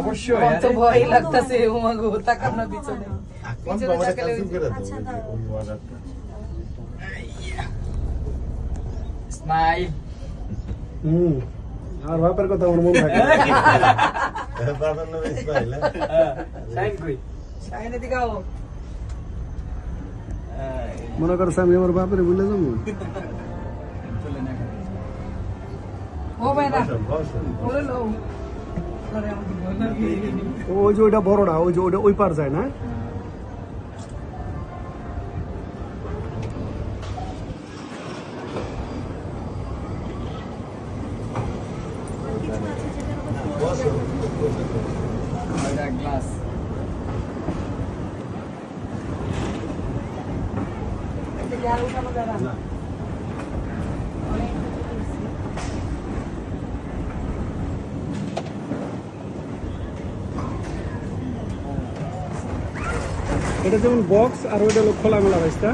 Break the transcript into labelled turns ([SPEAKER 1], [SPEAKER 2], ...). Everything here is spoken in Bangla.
[SPEAKER 1] অবশ্যই
[SPEAKER 2] আমার তো ভয় লাগতেছে ওমাগো তাকান না পিছনে পিছনে তাকালে
[SPEAKER 3] আচ্ছা দাও
[SPEAKER 1] স্মাইল
[SPEAKER 4] আর বাপের কথা আমার মনে থাকে
[SPEAKER 5] বাবার নামে ইসমাইল
[SPEAKER 1] শাইন কই
[SPEAKER 2] সাইনে দিগাও
[SPEAKER 4] মনে করছে আমি আমার বাপের ভুলে যাবো
[SPEAKER 1] চলে না
[SPEAKER 2] ও ভাই না
[SPEAKER 5] বসেন
[SPEAKER 2] বলে লো আরে আমাকে ভয় লাগে
[SPEAKER 4] ওই যে ওইটা বড়টা ওই যে ওইটা ওই পার যায় না
[SPEAKER 5] বসেন
[SPEAKER 1] ওইটা গ্লাস
[SPEAKER 2] এটা গ্যাল উঠানো যাবে না
[SPEAKER 4] এটা যেমন বক্স আর ওইটা হলো খোলামেলা রাস্তা